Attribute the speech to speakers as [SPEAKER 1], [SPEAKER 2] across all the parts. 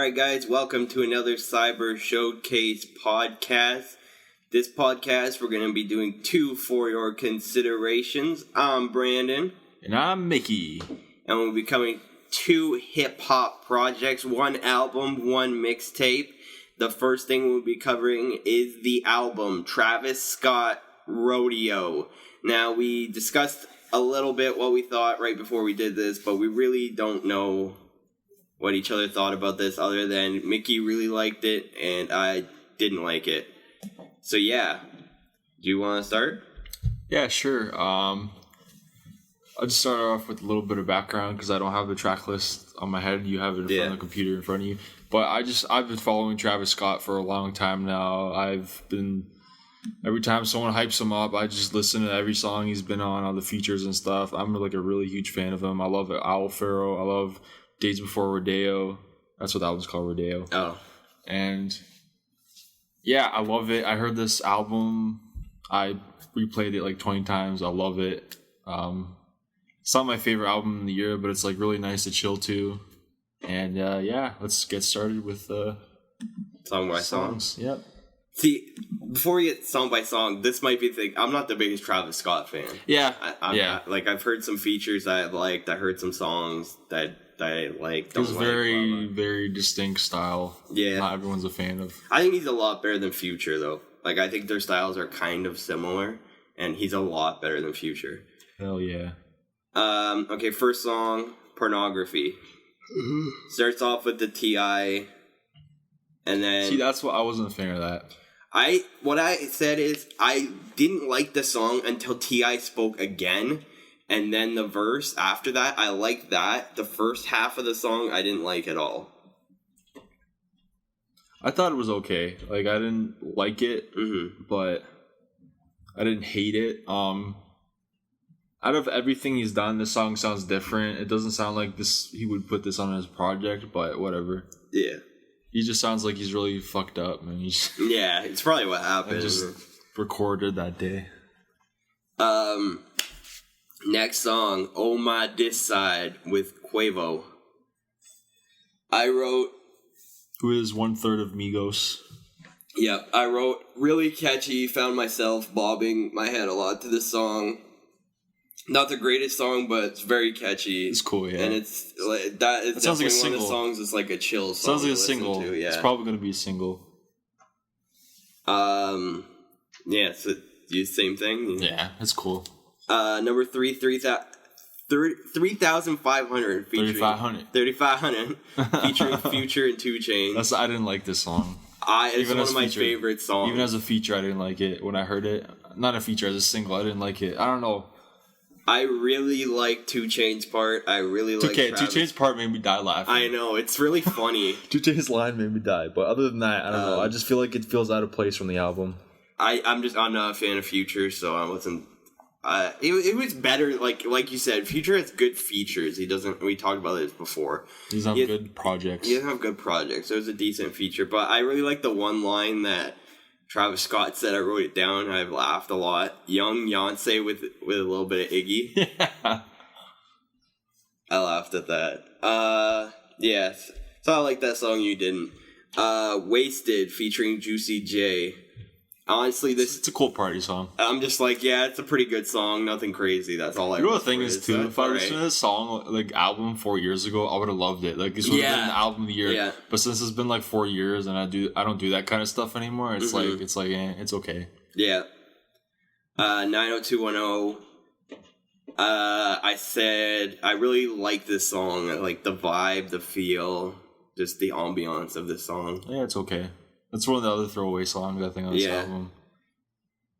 [SPEAKER 1] Alright guys, welcome to another Cyber Showcase podcast. This podcast, we're going to be doing two for your considerations. I'm Brandon.
[SPEAKER 2] And I'm Mickey.
[SPEAKER 1] And we'll be covering two hip-hop projects, one album, one mixtape. The first thing we'll be covering is the album, Travis Scotts Rodeo. Now, we discussed a little bit what we thought right before we did this, but we really don't know what each other thought about this other than Mickey really liked it and I didn't like it. So yeah, do you want to start?
[SPEAKER 2] Yeah, sure. I'll just start off with a little bit of background because I don't have the track list on my head. You have it in front of the computer in front of you. But I've been following Travis Scott for a long time now. Every time someone hypes him up, I just listen to every song he's been on, all the features and stuff. I'm like a really huge fan of him. I love Owl Pharaoh. I love Days Before Rodeo. That's what the album's called, Rodeo.
[SPEAKER 1] Oh.
[SPEAKER 2] And yeah, I love it. I heard this album. I replayed it like 20 times. I love it. It's not my favorite album in the year, but it's like really nice to chill to. And yeah, let's get started with
[SPEAKER 1] song by
[SPEAKER 2] songs. Yep.
[SPEAKER 1] See, before we get song by song, this might be the thing. I'm not the biggest Travis Scott fan.
[SPEAKER 2] Yeah.
[SPEAKER 1] I've heard some features that I've liked. I heard some songs that I like.
[SPEAKER 2] It's very distinct style.
[SPEAKER 1] Yeah.
[SPEAKER 2] Not everyone's a fan of.
[SPEAKER 1] I think he's a lot better than Future, though. Like, I think their styles are kind of similar, and he's a lot better than Future.
[SPEAKER 2] Hell yeah.
[SPEAKER 1] Okay, first song, Pornography. Starts off with the T.I., and then...
[SPEAKER 2] See, that's what I wasn't a fan of that.
[SPEAKER 1] What I said is, I didn't like the song until T.I. spoke again, and then the verse after that, I liked that. The first half of the song, I didn't like at all.
[SPEAKER 2] I thought it was okay. Like, I didn't like it, but I didn't hate it. Out of everything he's done, this song sounds different. It doesn't sound like this. He would put this on his project, but whatever.
[SPEAKER 1] Yeah.
[SPEAKER 2] He just sounds like he's really fucked up, man.
[SPEAKER 1] Yeah, it's probably what happened.
[SPEAKER 2] Just recorded that day.
[SPEAKER 1] Next song, Oh My This Side with Quavo. I wrote...
[SPEAKER 2] Who is 1/3 of Migos.
[SPEAKER 1] Yep, I wrote really catchy, found myself bobbing my head a lot to this song. Not the greatest song, but it's very catchy.
[SPEAKER 2] It's cool, yeah.
[SPEAKER 1] And it's like that. It's
[SPEAKER 2] sounds like a
[SPEAKER 1] one
[SPEAKER 2] single.
[SPEAKER 1] of the songs that's like a chill song.
[SPEAKER 2] Sounds like a single.
[SPEAKER 1] To, yeah.
[SPEAKER 2] It's probably going to be a single.
[SPEAKER 1] Yeah, so do the same thing.
[SPEAKER 2] Yeah, it's cool.
[SPEAKER 1] Number 3, 3,500 featuring 3,500 featuring Future and 2 Chainz.
[SPEAKER 2] I didn't like this song.
[SPEAKER 1] It's one of my favorite songs.
[SPEAKER 2] Even as a feature, I didn't like it when I heard it. Not a feature, as a single, I didn't like it. I don't know.
[SPEAKER 1] I really like 2 Chainz' part. I really like Travis.
[SPEAKER 2] 2 Chainz' part made me die laughing.
[SPEAKER 1] I know, it's really funny.
[SPEAKER 2] 2 Chainz' line made me die, but other than that, I don't know. I just feel like it feels out of place from the album.
[SPEAKER 1] I'm not a fan of Future, so I wasn't. It was better, like you said. Future has good features. He doesn't. We talked about this before.
[SPEAKER 2] He doesn't have good projects.
[SPEAKER 1] He doesn't have good projects. It was a decent feature, but I really like the one line that Travis Scott said. I wrote it down. I've laughed a lot. Young Beyonce with a little bit of Iggy.
[SPEAKER 2] Yeah.
[SPEAKER 1] I laughed at that. Yes. So I like that song. You didn't. Wasted featuring Juicy J. Honestly, it's
[SPEAKER 2] a cool party song.
[SPEAKER 1] I'm just like, yeah, it's a pretty good song. Nothing crazy. That's all I.
[SPEAKER 2] You know what the thing is too? If I listened to this song album 4 years ago, I would have loved it. Like this would have been the album of the year. Yeah. But since it's been like 4 years and I don't do that kind of stuff anymore, it's it's okay.
[SPEAKER 1] Yeah. 90210. I said I really like this song. I like the vibe, the feel, just the ambiance of this song.
[SPEAKER 2] Yeah, it's okay. It's one of the other throwaway songs, I think, on this album.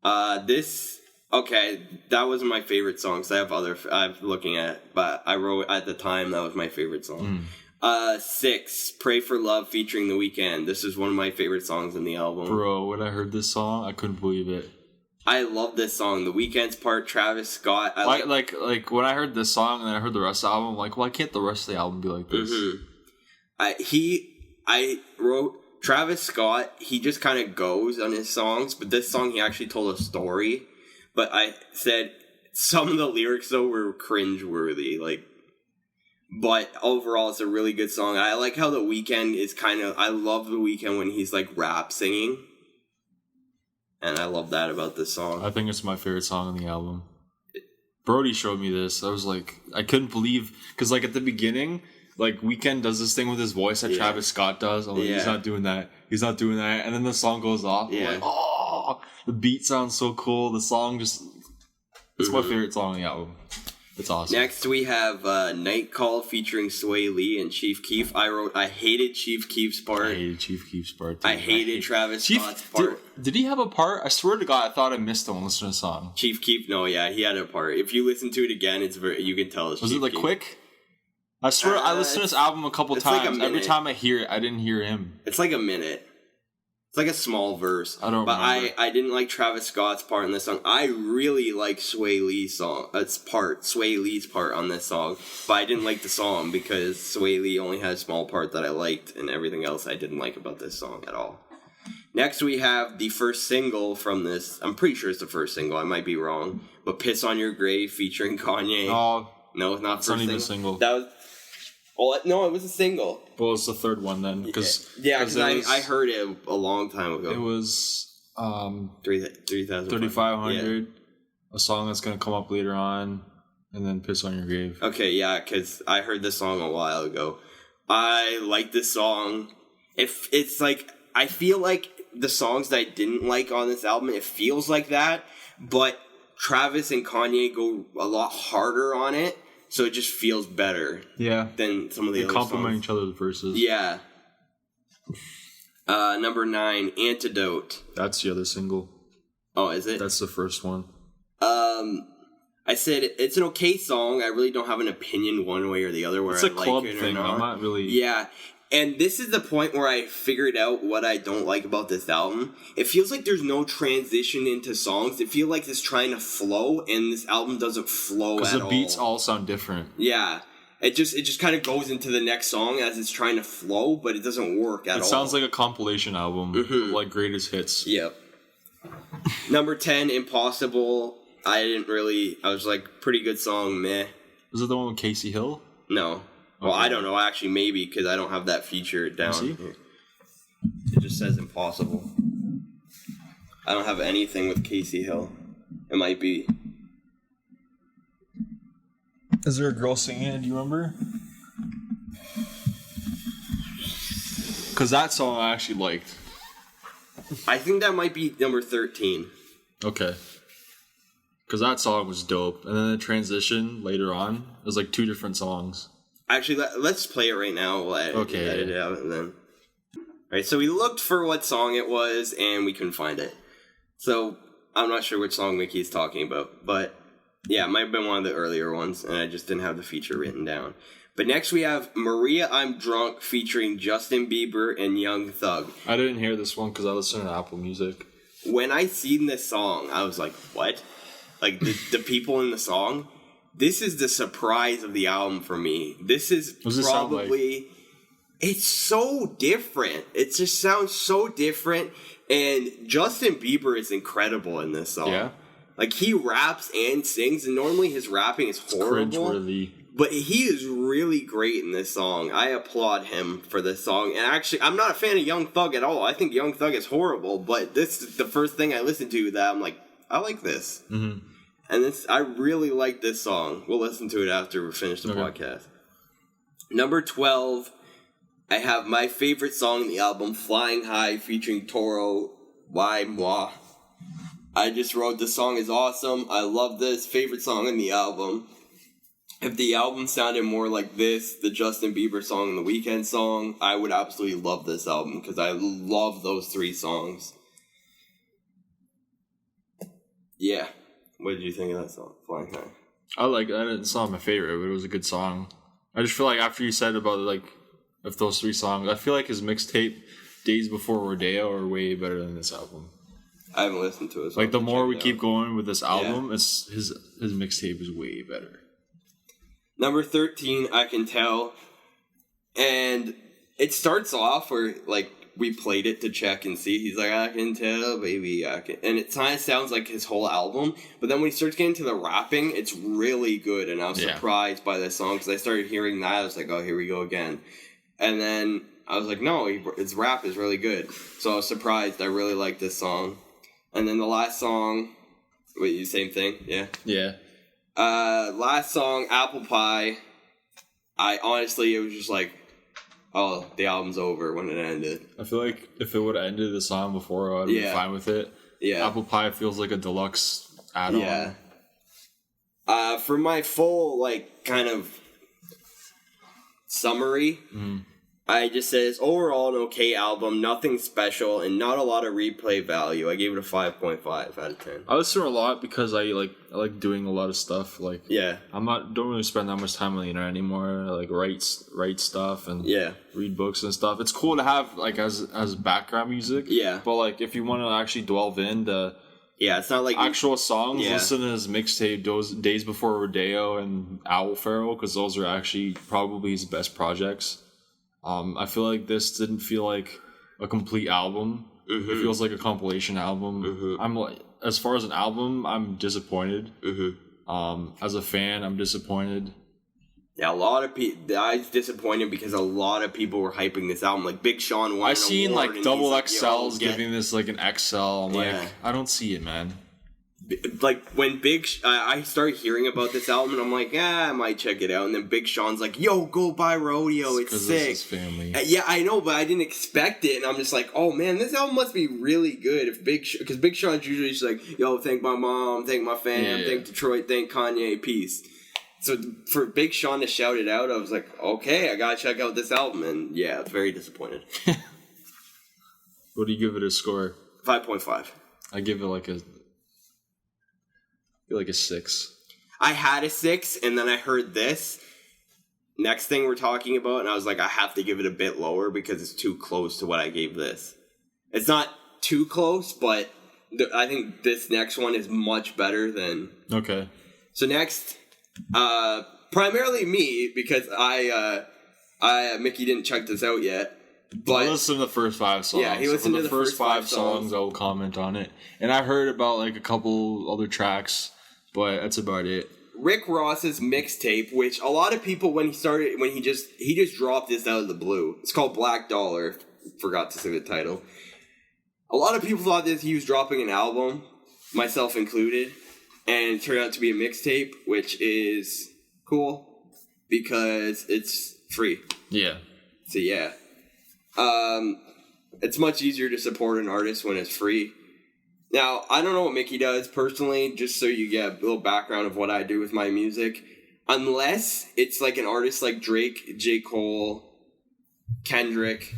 [SPEAKER 1] That wasn't my favorite song, so I'm looking at it, but I wrote at the time that was my favorite song. 6, Pray for Love featuring The Weeknd. This is one of my favorite songs in the album.
[SPEAKER 2] Bro, when I heard this song, I couldn't believe it.
[SPEAKER 1] I love this song. The Weeknd's part, Travis Scott.
[SPEAKER 2] Like when I heard this song and I heard the rest of the album, I'm like, why can't the rest of the album be like this?
[SPEAKER 1] I wrote... Travis Scott, he just kind of goes on his songs, but this song he actually told a story. But I said some of the lyrics though were cringeworthy. Like But overall, it's a really good song. I like how The Weeknd is I love The Weeknd when he's like rap singing. And I love that about this song.
[SPEAKER 2] I think it's my favorite song on the album. Brody showed me this. I was like, I couldn't believe, because like at the beginning, like Weeknd does this thing with his voice that Travis Scott does. I'm like, he's not doing that. He's not doing that. And then the song goes off. I'm like, oh, the beat sounds so cool. The song just, it's my favorite song on the album. It's awesome.
[SPEAKER 1] Next, we have Night Call featuring Sway Lee and Chief Keef. I hated Chief Keef's part.
[SPEAKER 2] I hated Chief Keef's part, too.
[SPEAKER 1] I hated Travis Scott's part.
[SPEAKER 2] Did he have a part? I swear to God, I thought I missed him when listening to the song.
[SPEAKER 1] Chief Keef, no, yeah, he had a part. If you listen to it again, you can tell it's
[SPEAKER 2] Was
[SPEAKER 1] Chief
[SPEAKER 2] it like
[SPEAKER 1] Keef.
[SPEAKER 2] Quick? I swear, I listened to this album a couple times.
[SPEAKER 1] Like
[SPEAKER 2] Every time I hear it, I didn't hear him.
[SPEAKER 1] It's like a minute. It's like a small verse.
[SPEAKER 2] I don't remember.
[SPEAKER 1] I didn't like Travis Scott's part in this song. I really like Sway Lee's part on this song. But I didn't like the song because Sway Lee only had a small part that I liked, and everything else I didn't like about this song at all. Next we have the first single from this. I'm pretty sure it's the first single. I might be wrong. But Piss on Your Grave featuring Kanye.
[SPEAKER 2] Oh,
[SPEAKER 1] no, it's not
[SPEAKER 2] it's
[SPEAKER 1] first
[SPEAKER 2] not even
[SPEAKER 1] single.
[SPEAKER 2] a single.
[SPEAKER 1] That was... Oh, no, it was a single.
[SPEAKER 2] Well, it's the third one then. Because
[SPEAKER 1] I heard it a long time ago.
[SPEAKER 2] It was
[SPEAKER 1] 3,500.
[SPEAKER 2] 3,500. A song that's going to come up later on. And then Piss on Your Grave.
[SPEAKER 1] Okay, yeah, because I heard this song a while ago. I like this song. It's like, I feel like the songs that I didn't like on this album, it feels like that. But Travis and Kanye go a lot harder on it. So it just feels better than some of the other songs.
[SPEAKER 2] Complement each other's verses.
[SPEAKER 1] Yeah. Number 9, Antidote.
[SPEAKER 2] That's the other single.
[SPEAKER 1] Oh, is it?
[SPEAKER 2] That's the first one.
[SPEAKER 1] I said it's an okay song. I really don't have an opinion one way or the other where
[SPEAKER 2] it's
[SPEAKER 1] I
[SPEAKER 2] a
[SPEAKER 1] like
[SPEAKER 2] club
[SPEAKER 1] it or
[SPEAKER 2] thing.
[SPEAKER 1] not.
[SPEAKER 2] I'm not really...
[SPEAKER 1] Yeah. And this is the point where I figured out what I don't like about this album. It feels like there's no transition into songs. It feels like it's trying to flow, and this album doesn't flow at all.
[SPEAKER 2] Because the beats all sound different.
[SPEAKER 1] Yeah. It just kind of goes into the next song as it's trying to flow, but it doesn't work at all.
[SPEAKER 2] It sounds like a compilation album of like greatest hits.
[SPEAKER 1] Yep. Number 10, Impossible. I was like, pretty good song, meh.
[SPEAKER 2] Was it the one with Casey Hill?
[SPEAKER 1] No. Well, I don't know. Actually, maybe, because I don't have that feature down.
[SPEAKER 2] See?
[SPEAKER 1] It just says Impossible. I don't have anything with Casey Hill. It might be.
[SPEAKER 2] Is there a girl singing it? Do you remember? Because that song I actually liked.
[SPEAKER 1] I think that might be number 13.
[SPEAKER 2] Okay. Because that song was dope. And then the transition later on, it was like 2 different songs.
[SPEAKER 1] Actually, let's play it right now. We'll edit it out and then. Alright, so we looked for what song it was, and we couldn't find it. So, I'm not sure which song Mickey's talking about, but yeah, it might have been one of the earlier ones, and I just didn't have the feature written down. But next we have Maria I'm Drunk featuring Justin Bieber and Young Thug.
[SPEAKER 2] I didn't hear this one because I listened to Apple Music.
[SPEAKER 1] When I seen this song, I was like, what? Like, the people in the song? This is the surprise of the album for me. This is probably... It's so different. It just sounds so different. And Justin Bieber is incredible in this song. Yeah. Like, he raps and sings, and normally his rapping is horrible.
[SPEAKER 2] Cringeworthy.
[SPEAKER 1] But he is really great in this song. I applaud him for this song. And actually, I'm not a fan of Young Thug at all. I think Young Thug is horrible. But this is the first thing I listened to that I'm like, I like this. Mm-hmm. And I really like this song. We'll listen to it after we finish the podcast. Number 12, I have my favorite song in the album, Flying High, featuring Toro, Why Moi. I just wrote this song is awesome. I love this. Favorite song in the album. If the album sounded more like this, the Justin Bieber song and the Weeknd song, I would absolutely love this album because I love those 3 songs. Yeah. What did you think of that song, Flying High?
[SPEAKER 2] I like that. It's not my favorite, but it was a good song. I just feel like after you said about like of those 3 songs, I feel like his mixtape Days Before Rodeo are way better than this album.
[SPEAKER 1] I haven't listened to it. So
[SPEAKER 2] like the more we keep going with this album, it's his mixtape is way better.
[SPEAKER 1] Number 13, I Can Tell, and it starts off where like we played it to check and see. He's like, I can tell, baby, I can. And it kind of sounds like his whole album. But then when he starts getting to the rapping, it's really good. And I was surprised by this song because I started hearing that. I was like, oh, here we go again. And then I was like, no, his rap is really good. So I was surprised. I really liked this song. And then the last song, wait, same thing? Yeah?
[SPEAKER 2] Yeah.
[SPEAKER 1] Last song, Apple Pie. It was just like, oh, the album's over when it ended.
[SPEAKER 2] I feel like if it would have ended the song before, I'd be fine with it. Yeah. Apple Pie feels like a deluxe add-on.
[SPEAKER 1] Yeah. For my full, like, kind of summary, I just says, overall an okay album, nothing special, and not a lot of replay value. I gave it a 5.5 out of 10.
[SPEAKER 2] I listen to a lot because I like doing a lot of stuff. Like, don't really spend that much time on the internet anymore. I like write stuff and read books and stuff. It's cool to have like as background music. Yeah. But like if you want to actually delve into
[SPEAKER 1] it's not like
[SPEAKER 2] actual songs. Listen to his mixtape, those Days Before Rodeo and Owl Pharaoh, because those are actually probably his best projects. I feel like this didn't feel like a complete album. Mm-hmm. It feels like a compilation album. Mm-hmm. I'm like, as far as an album, I'm disappointed. Mm-hmm. As a fan, I'm disappointed.
[SPEAKER 1] Yeah, a lot of people. I was disappointed because a lot of people were hyping this album. Like Big Sean won.
[SPEAKER 2] I seen like double XLs giving this like an XL. I'm like, I don't see it, man.
[SPEAKER 1] Like when I started hearing about this album, and I'm like, I might check it out. And then Big Sean's like, yo, go buy Rodeo, it's sick.
[SPEAKER 2] It's his family.
[SPEAKER 1] Yeah, I know, but I didn't expect it, and I'm just like, oh man, this album must be really good. If because Big Sean's usually just like, yo, thank my mom, thank my fam, thank Detroit, thank Kanye, peace. So for Big Sean to shout it out, I was like, okay, I gotta check out this album, and I was very disappointed.
[SPEAKER 2] What do you give it a score?
[SPEAKER 1] 5.5.
[SPEAKER 2] I give it like a 6.
[SPEAKER 1] I had a 6, and then I heard this next thing we're talking about, and I was like, I have to give it a bit lower because it's too close to what I gave this. It's not too close, but I think this next one is much better than...
[SPEAKER 2] Okay.
[SPEAKER 1] So next, primarily me, because Mickey didn't check this out yet. But
[SPEAKER 2] I listened to the first 5 songs.
[SPEAKER 1] Yeah, he listened to
[SPEAKER 2] the
[SPEAKER 1] first 5
[SPEAKER 2] songs. I will comment on it. And I heard about like a couple other tracks, but that's about it.
[SPEAKER 1] Rick Ross's mixtape, which a lot of people he just dropped this out of the blue. It's called Black Dollar. Forgot to say the title. A lot of people thought that he was dropping an album, myself included, and it turned out to be a mixtape, which is cool because it's free.
[SPEAKER 2] Yeah.
[SPEAKER 1] So yeah. It's much easier to support an artist when it's free. Now, I don't know what Mickey does personally, just so you get a little background of what I do with my music. Unless it's like an artist like Drake, J. Cole, Kendrick,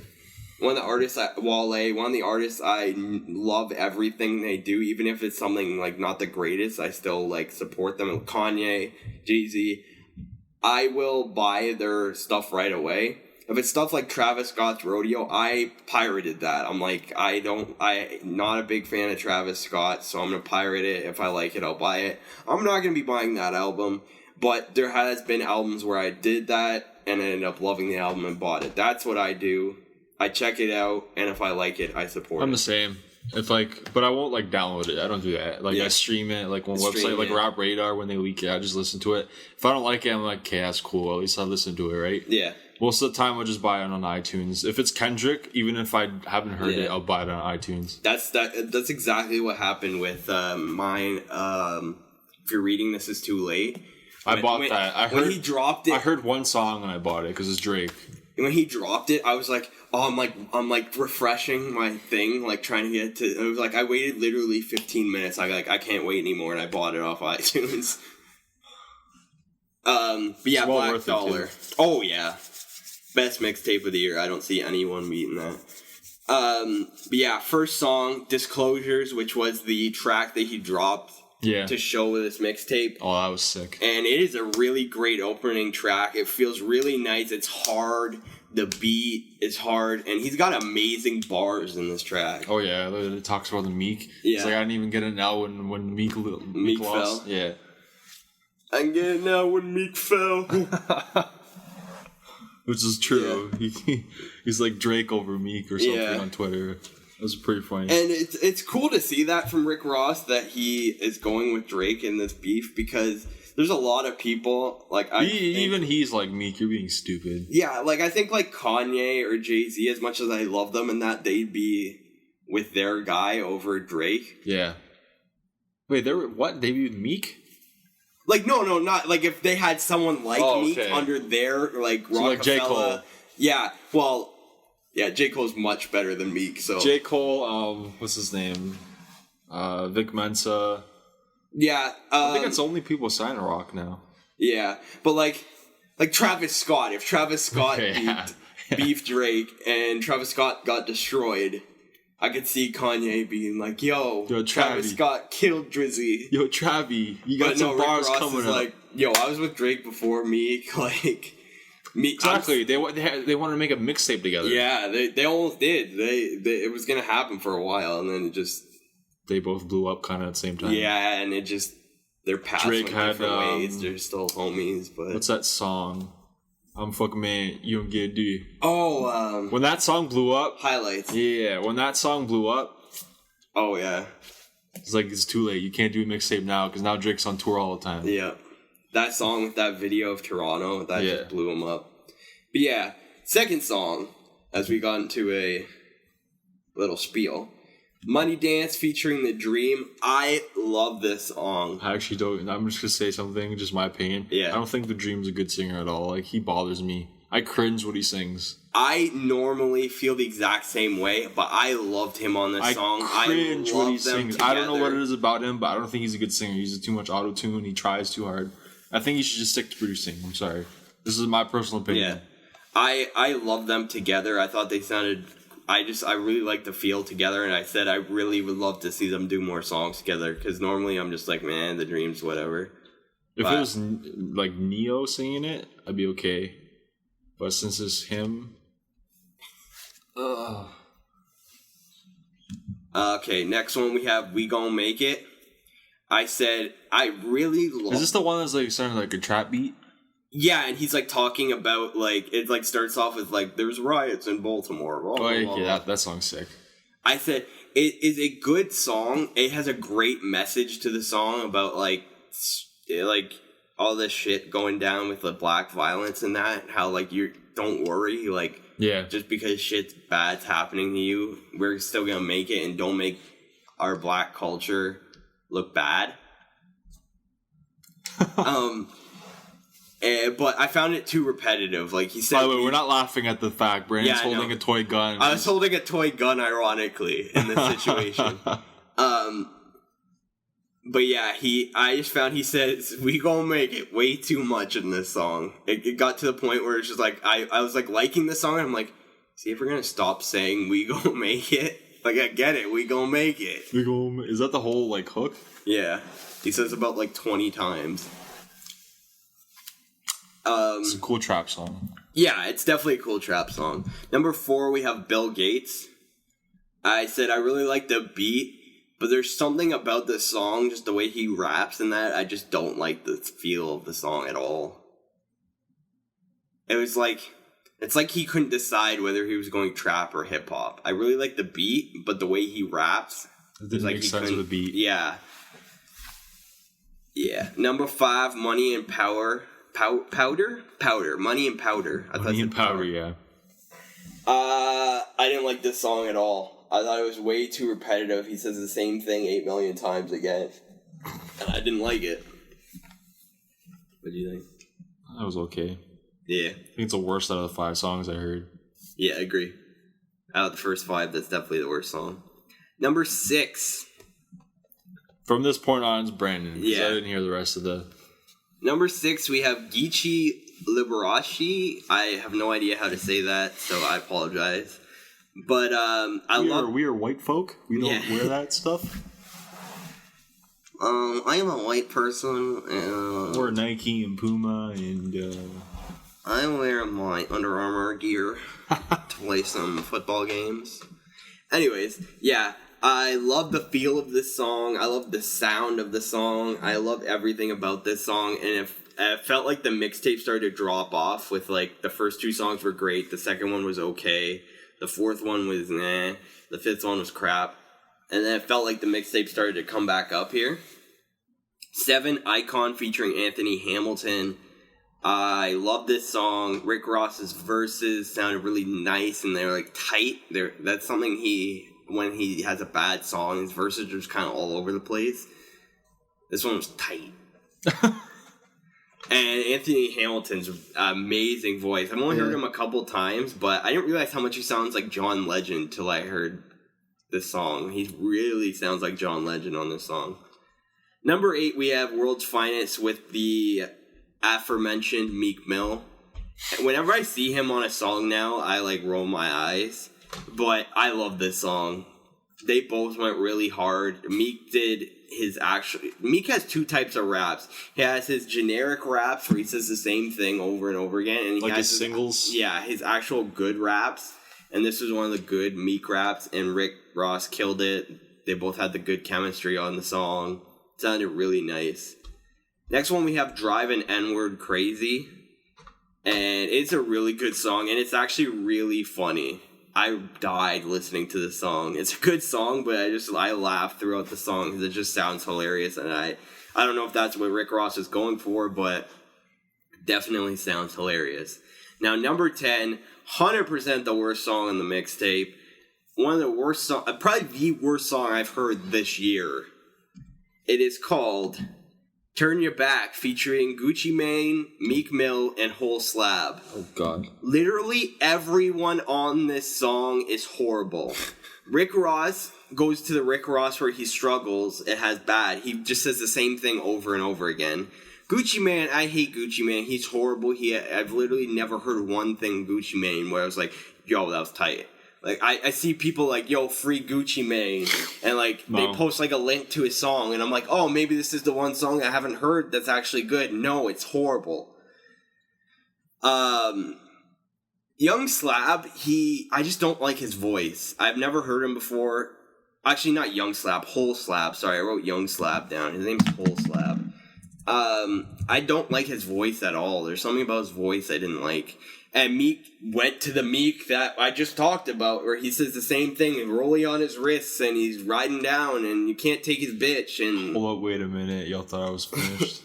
[SPEAKER 1] one of the artists, Wale, one of the artists I love everything they do, even if it's something like not the greatest, I still like support them. Kanye, Jay-Z, I will buy their stuff right away. If it's stuff like Travis Scott's Rodeo, I pirated that. I'm like, I'm not a big fan of Travis Scott, so I'm going to pirate it. If I like it, I'll buy it. I'm not going to be buying that album, but there has been albums where I did that, and I ended up loving the album and bought it. That's what I do. I check it out, and if I like it, I support it.
[SPEAKER 2] I'm the same. It's like, but I won't like download it. I don't do that. Like I stream it, like one website, like Rap Radar, when they leak it, I just listen to it. If I don't like it, I'm like, okay, that's cool. At least I listen to it, right?
[SPEAKER 1] Yeah.
[SPEAKER 2] Most of the time, I'll just buy it on iTunes. If it's Kendrick, even if I haven't heard it, I'll buy it on iTunes.
[SPEAKER 1] That's exactly what happened with mine. If you're reading this is too late.
[SPEAKER 2] I bought that. When
[SPEAKER 1] he dropped it,
[SPEAKER 2] I heard one song and I bought it because it's Drake.
[SPEAKER 1] And when he dropped it, I was like, oh, I'm like refreshing my thing, like trying to get to. It was like I waited literally 15 minutes. I can't wait anymore, and I bought it off iTunes. But yeah, Black Dollar. Oh yeah. Best mixtape of the year. I don't see anyone beating that. But yeah, first song, Disclosures, which was the track that he dropped to show this mixtape.
[SPEAKER 2] Oh, that was sick.
[SPEAKER 1] And it is a really great opening track. It feels really nice. It's hard. The beat is hard. And he's got amazing bars in this track.
[SPEAKER 2] Oh, yeah. It talks about the Meek. Yeah. It's like, I didn't even get it now when Meek lost.
[SPEAKER 1] Fell.
[SPEAKER 2] Yeah.
[SPEAKER 1] I get it now when Meek fell.
[SPEAKER 2] Which is true. Yeah. He's like Drake over Meek or something on Twitter. That was pretty funny.
[SPEAKER 1] And it's cool to see that from Rick Ross, that he is going with Drake in this beef, because there's a lot of people, like...
[SPEAKER 2] he's like, Meek, you're being stupid.
[SPEAKER 1] Yeah, like, I think, like, Kanye or Jay-Z, as much as I love them and that, they'd be with their guy over Drake.
[SPEAKER 2] Yeah. Wait, what? They be with Meek?
[SPEAKER 1] Like, no, not... Like, if they had someone like Meek under their, like, Rockefeller... So like J. Cole. Yeah, well... Yeah, J. Cole's much better than Meek, so...
[SPEAKER 2] J. Cole, what's his name? Vic Mensa.
[SPEAKER 1] Yeah.
[SPEAKER 2] I think it's only people signing Rock now.
[SPEAKER 1] Yeah, but like Travis Scott. If Travis Scott beefed Drake and Travis Scott got destroyed, I could see Kanye being like, yo Travis Scott killed Drizzy.
[SPEAKER 2] Yo, Travi, you got some bars coming up.
[SPEAKER 1] Like, yo, I was with Drake before Meek, like...
[SPEAKER 2] Exactly. They wanted to make a mixtape together.
[SPEAKER 1] Yeah, they almost did. It was gonna happen for a while, and then it just
[SPEAKER 2] they both blew up kind of at the same time.
[SPEAKER 1] Yeah, and it just their paths went different ways. They're still homies, but
[SPEAKER 2] what's that song? I'm fucking man, you don't get it.
[SPEAKER 1] Oh,
[SPEAKER 2] when that song blew up,
[SPEAKER 1] Highlights.
[SPEAKER 2] Yeah, when that song blew up.
[SPEAKER 1] Oh yeah,
[SPEAKER 2] it's like it's too late. You can't do a mixtape now because now Drake's on tour all the time.
[SPEAKER 1] Yeah. That song with that video of Toronto, that just blew him up. But yeah, second song, as we got into a little spiel. Money Dance featuring The Dream. I love this song.
[SPEAKER 2] I actually don't. I'm just going to say something, just my opinion.
[SPEAKER 1] Yeah.
[SPEAKER 2] I don't think The Dream's a good singer at all. Like, he bothers me. I cringe when he sings.
[SPEAKER 1] I normally feel the exact same way, but I loved him on this song.
[SPEAKER 2] I cringe when he sings. Together. I don't know what it is about him, but I don't think he's a good singer. He uses too much auto-tune. He tries too hard. I think he should just stick to producing. I'm sorry. This is my personal opinion.
[SPEAKER 1] Yeah. I love them together. I thought they sounded... I really like the feel together, and I said I really would love to see them do more songs together, because normally I'm just like, man, The Dream's whatever.
[SPEAKER 2] If it was like Neo singing it, I'd be okay. But since it's him...
[SPEAKER 1] Okay, next one we have We Gon' Make It. I said, I really love...
[SPEAKER 2] Is this the one that's like sounding like a trap beat?
[SPEAKER 1] Yeah, and he's like talking about like... It like starts off with like, there's riots in Baltimore. Blah, blah, blah,
[SPEAKER 2] yeah, that song's sick.
[SPEAKER 1] I said, it is a good song. It has a great message to the song about like all this shit going down with the black violence and that. How like, you don't worry, like...
[SPEAKER 2] Yeah.
[SPEAKER 1] Just because shit's bad's happening to you, we're still gonna make it, and don't make our black culture look bad. But I found it too repetitive. Like he said,
[SPEAKER 2] by the way, we're not laughing at the fact Brandon's holding a toy gun.
[SPEAKER 1] I was holding a toy gun, ironically, in this situation. But yeah, I just found he says, we gonna make it way too much in this song. It got to the point where it's just like, I was like liking the song, and I'm like, see if we're gonna stop saying we gonna make it. Like, I get it, we gonna make it.
[SPEAKER 2] Is that the whole like hook?
[SPEAKER 1] Yeah. He says about like 20 times.
[SPEAKER 2] It's a cool trap song.
[SPEAKER 1] Yeah, it's definitely a cool trap song. Number 4, we have Bill Gates. I said I really like the beat, but there's something about this song, just the way he raps and that, I just don't like the feel of the song at all. It was like, it's like he couldn't decide whether he was going trap or hip hop. I really like the beat, but the way he raps,
[SPEAKER 2] it didn't make sense with the beat.
[SPEAKER 1] Yeah. Yeah. Number 5, Money and Power. Powder? Money and Powder.
[SPEAKER 2] Money and Powder, yeah.
[SPEAKER 1] I didn't like this song at all. I thought it was way too repetitive. He says the same thing 8 million times again. And I didn't like it. What do you think?
[SPEAKER 2] That was okay.
[SPEAKER 1] Yeah.
[SPEAKER 2] I think it's the worst out of the 5 songs I heard.
[SPEAKER 1] Yeah, I agree. Out of the first 5, that's definitely the worst song. Number 6.
[SPEAKER 2] From this point on, it's Brandon.
[SPEAKER 1] Yeah.
[SPEAKER 2] I didn't hear the rest of the...
[SPEAKER 1] Number 6, we have Geechee Liberace. I have no idea how to say that, so I apologize. But
[SPEAKER 2] we are white folk. We don't wear that stuff.
[SPEAKER 1] I am a white person.
[SPEAKER 2] We're Nike and Puma and.
[SPEAKER 1] I wear my Under Armour gear to play some football games. Anyways, yeah. I love the feel of this song. I love the sound of the song. I love everything about this song. And if it felt like the mixtape started to drop off with, like, the first 2 songs were great, the second one was okay, the fourth one was nah, the fifth one was crap, and then it felt like the mixtape started to come back up here. 7, Icon featuring Anthony Hamilton. I love this song. Rick Ross's verses sounded really nice, and they're, like, tight. That's something when he has a bad song, his verses are just kind of all over the place. This one was tight. And Anthony Hamilton's amazing voice. I've only heard him a couple times, but I didn't realize how much he sounds like John Legend till I heard this song. He really sounds like John Legend on this song. Number 8, we have World's Finest with the aforementioned Meek Mill. Whenever I see him on a song now, I, like, roll my eyes. But I love this song. They both went really hard. Meek has 2 types of raps. He has his generic raps where he says the same thing over and over again. And he
[SPEAKER 2] like
[SPEAKER 1] has
[SPEAKER 2] his singles?
[SPEAKER 1] Yeah, his actual good raps. And this was one of the good Meek raps. And Rick Ross killed it. They both had the good chemistry on the song. It sounded really nice. Next one we have Drivin' N-Word Crazy. And it's a really good song. And it's actually really funny. I died listening to this song. It's a good song, but I laugh throughout the song because it just sounds hilarious, and I don't know if that's what Rick Ross is going for, but definitely sounds hilarious. Now, number 10, 100% the worst song on the mixtape. One of the worst songs, probably the worst song I've heard this year. It is called Turn Your Back, featuring Gucci Mane, Meek Mill, and Whole Slab.
[SPEAKER 2] Oh, God.
[SPEAKER 1] Literally everyone on this song is horrible. Rick Ross goes to the Rick Ross where he struggles. It has bad. He just says the same thing over and over again. Gucci Mane, I hate Gucci Mane. He's horrible. I've literally never heard one thing Gucci Mane where I was like, yo, that was tight. Like, I see people like, yo, free Gucci Mane, and, like, they post, like, a link to his song, and I'm like, oh, maybe this is the one song I haven't heard that's actually good. No, it's horrible. Young Slab, I just don't like his voice. I've never heard him before. Actually, not Young Slab, Whole Slab. Sorry, I wrote Young Slab down. His name's Whole Slab. I don't like his voice at all. There's something about his voice I didn't like. And Meek went to the Meek that I just talked about, where he says the same thing, and rolling on his wrists, and he's riding down, and you can't take his bitch, and...
[SPEAKER 2] Hold up, wait a minute. Y'all thought I was finished?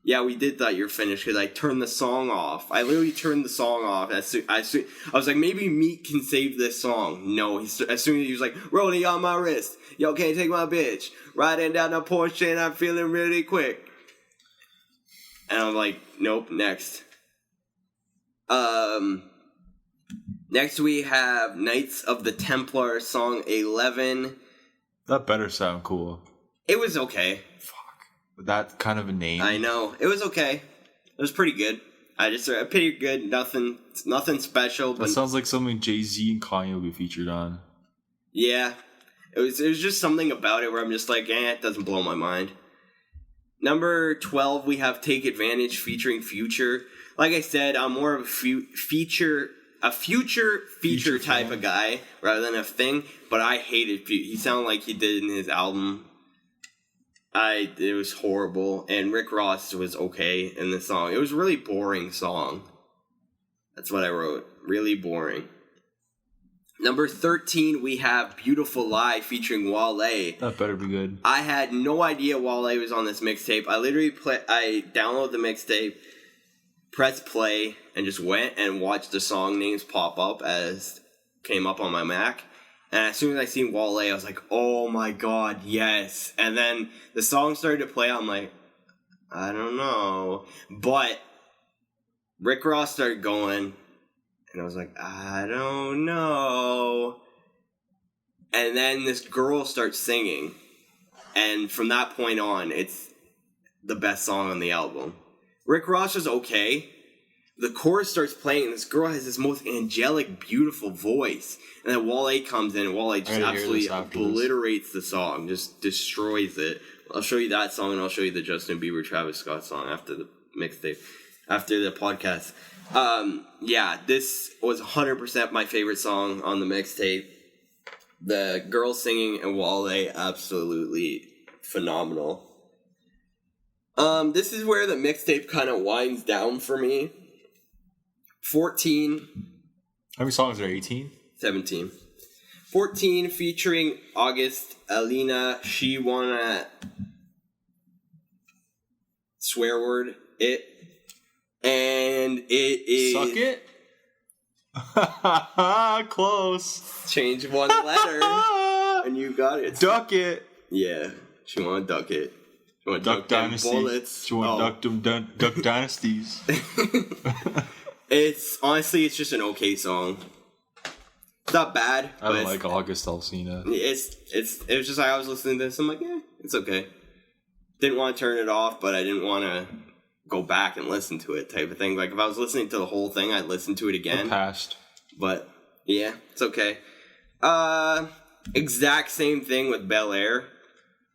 [SPEAKER 1] Yeah, we did thought you were finished, because I turned the song off. I literally turned the song off. I was like, maybe Meek can save this song. No, as soon as he was like, rolling on my wrist, yo, can't take my bitch, riding down the Porsche, and I'm feeling really quick. And I'm like, nope, next. Next we have Knights of the Templar, song 11. That
[SPEAKER 2] better sound cool.
[SPEAKER 1] It was okay.
[SPEAKER 2] Fuck. With that kind of a name.
[SPEAKER 1] I know. It was okay. It was pretty good. Pretty good. Nothing special.
[SPEAKER 2] That sounds like something Jay-Z and Kanye will be featured on.
[SPEAKER 1] Yeah. It was just something about it where I'm just like, it doesn't blow my mind. Number 12, we have Take Advantage featuring Future. Like I said, I'm more of a future type of guy rather than a thing, but I hated Future. He sounded like he did in his album. It was horrible, and Rick Ross was okay in the song. It was a really boring song. That's what I wrote. Really boring. Number 13, we have Beautiful Lie featuring Wale.
[SPEAKER 2] That better be good.
[SPEAKER 1] I had no idea Wale was on this mixtape. I literally I downloaded the mixtape, pressed play, and just went and watched the song names pop up as came up on my Mac. And as soon as I seen Wale, I was like, oh my god, yes. And then the song started to play, I'm like, I don't know. But Rick Ross started going, and I was like, I don't know. And then this girl starts singing. And from that point on, it's the best song on the album. Rick Ross was okay. The chorus starts playing, and this girl has this most angelic, beautiful voice. And then Wale comes in, and Wale just absolutely obliterates the song, just destroys it. I'll show you that song, and I'll show you the Justin Bieber Travis Scott song after the mixtape, after the podcast. Yeah, this was 100% my favorite song on the mixtape. The girl singing and Wale, absolutely phenomenal. This is where the mixtape kind of winds down for me. 14.
[SPEAKER 2] How many songs are 18?
[SPEAKER 1] 17. 14 featuring August Alina. She wanna swear word it. And it is...
[SPEAKER 2] Suck it? Close.
[SPEAKER 1] Change one letter. And you got it.
[SPEAKER 2] Duck it.
[SPEAKER 1] Yeah. She wanna duck it. She wanna
[SPEAKER 2] Duck Dynasty.
[SPEAKER 1] bullets.
[SPEAKER 2] She wanna duck dynasties.
[SPEAKER 1] It's just an okay song. It's not bad.
[SPEAKER 2] I don't like August Alsina.
[SPEAKER 1] It was just like I was listening to this. I'm like, it's okay. Didn't want to turn it off, but I didn't want to go back and listen to it type of thing. Like if I was listening to the whole thing, I'd listen to it again.
[SPEAKER 2] Past.
[SPEAKER 1] But yeah, it's okay. Exact same thing with Bel Air.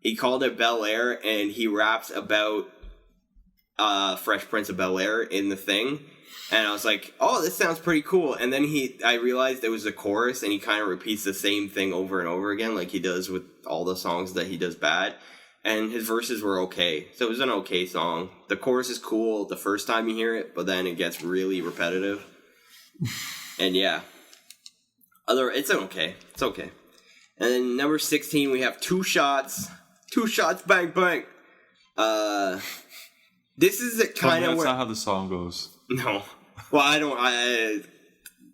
[SPEAKER 1] He called it Bel Air, and he raps about Fresh Prince of Bel Air in the thing. And I was like, oh, this sounds pretty cool. And then I realized it was a chorus, and he kind of repeats the same thing over and over again, like he does with all the songs that he does bad. And his verses were okay. So it was an okay song. The chorus is cool the first time you hear it, but then it gets really repetitive. And yeah. It's okay. It's okay. And then number 16, we have Two Shots. 2 Shots, bang, bang. This is a kind of
[SPEAKER 2] that's not how the song goes.
[SPEAKER 1] No. Well,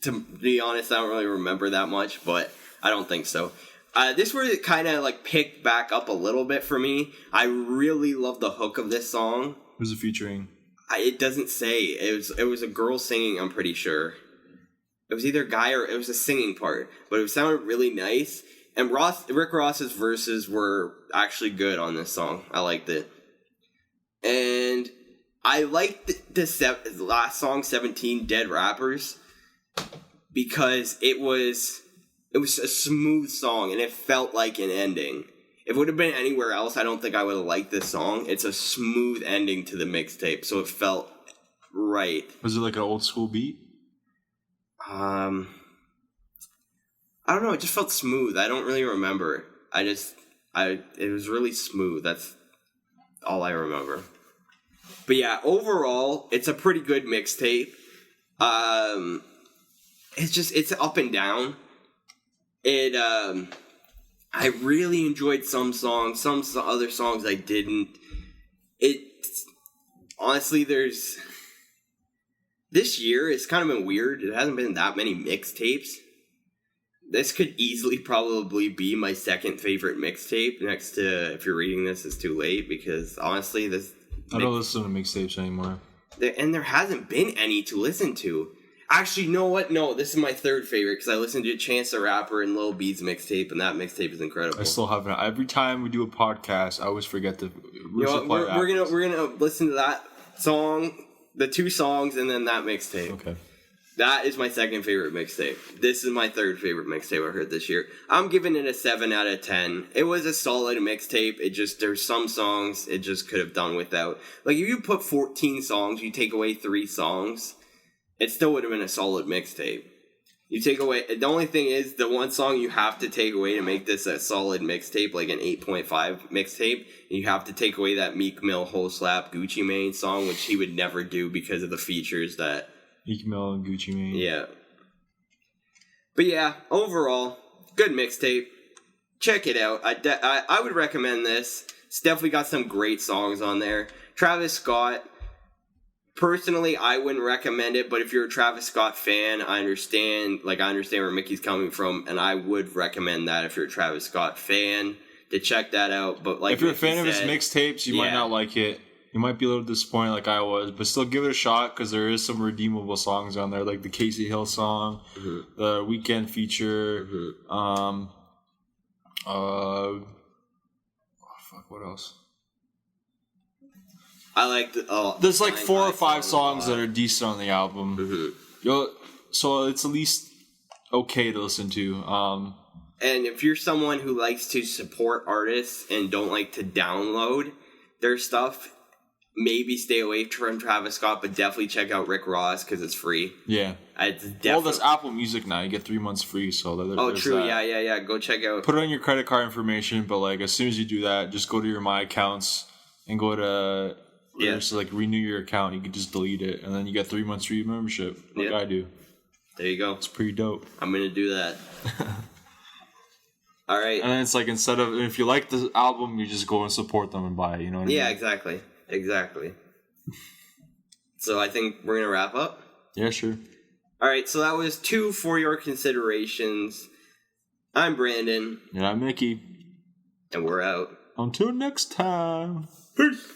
[SPEAKER 1] to be honest, I don't really remember that much, but I don't think so. This where it kind of like picked back up a little bit for me. I really love the hook of this song.
[SPEAKER 2] Who's it featuring?
[SPEAKER 1] It doesn't say. It was a girl singing, I'm pretty sure. It was either a guy or it was a singing part, but it sounded really nice. And Rick Ross's verses were actually good on this song. I liked it. And I liked the last song, 17, Dead Rappers, because it was a smooth song and it felt like an ending. If it would have been anywhere else, I don't think I would have liked this song. It's a smooth ending to the mixtape, so it felt right.
[SPEAKER 2] Was it like an old school beat?
[SPEAKER 1] I don't know, it just felt smooth. I don't really remember. It was really smooth. That's all I remember. But yeah, overall, it's a pretty good mixtape. It's up and down. I really enjoyed some songs. Some other songs I didn't. Honestly, this year, it's kind of been weird. It hasn't been that many mixtapes. This could easily probably be my second favorite mixtape next to If You're Reading This, It's Too Late, because honestly,
[SPEAKER 2] I don't listen to mixtapes anymore.
[SPEAKER 1] And there hasn't been any to listen to. Actually, you know what? No, this is my third favorite, because I listened to Chance the Rapper and Lil B's mixtape, and that mixtape is incredible.
[SPEAKER 2] I still haven't. Every time we do a podcast, I always forget to resupply.
[SPEAKER 1] We're gonna listen to that song, the 2 songs, and then that mixtape.
[SPEAKER 2] Okay.
[SPEAKER 1] That is my second favorite mixtape. This is my third favorite mixtape I heard this year. I'm giving it a 7 out of 10. It was a solid mixtape. There's some songs it just could have done without. Like, if you put 14 songs, you take away 3 songs, it still would have been a solid mixtape. You take away... The only thing is, the one song you have to take away to make this a solid mixtape, like an 8.5 mixtape, you have to take away that Meek Mill Whole Slap Gucci Mane song, which he would never do because of the features that...
[SPEAKER 2] Meek Mill and Gucci Mane.
[SPEAKER 1] Yeah. But yeah, overall, good mixtape. Check it out. I would recommend this. It's definitely got some great songs on there. Travis Scott, personally, I wouldn't recommend it, but if you're a Travis Scott fan, I understand where Mickey's coming from, and I would recommend that if you're a Travis Scott fan to check that out. But like,
[SPEAKER 2] if you're a fan of his mixtapes, you might not like it. You might be a little disappointed like I was, but still give it a shot because there is some redeemable songs on there, like the Casey Hill song, the Weekend feature. What else?
[SPEAKER 1] I like
[SPEAKER 2] there's like 4 or 5 songs that are decent on the album. So it's at least okay to listen to.
[SPEAKER 1] And if you're someone who likes to support artists and don't like to download their stuff, maybe stay away from Travis Scott, but definitely check out Rick Ross because it's free.
[SPEAKER 2] Yeah. Well, that's Apple Music now. You get 3 months free. So
[SPEAKER 1] true.
[SPEAKER 2] That.
[SPEAKER 1] Yeah. Go check out.
[SPEAKER 2] Put on your credit card information, but like as soon as you do that, just go to your My Accounts and go to Yeah. So like renew your account, you can just delete it, and then you get 3 months free membership, like I do.
[SPEAKER 1] There you go.
[SPEAKER 2] It's pretty dope.
[SPEAKER 1] I'm gonna do that. All right.
[SPEAKER 2] And then it's like instead of if you like the album, you just go and support them and buy it. You know what I mean?
[SPEAKER 1] Yeah, exactly. So I think we're gonna wrap up.
[SPEAKER 2] Yeah, sure.
[SPEAKER 1] All right. So that was 2 for your considerations. I'm Brandon.
[SPEAKER 2] And I'm Mickey.
[SPEAKER 1] And we're out.
[SPEAKER 2] Until next time.
[SPEAKER 1] Peace.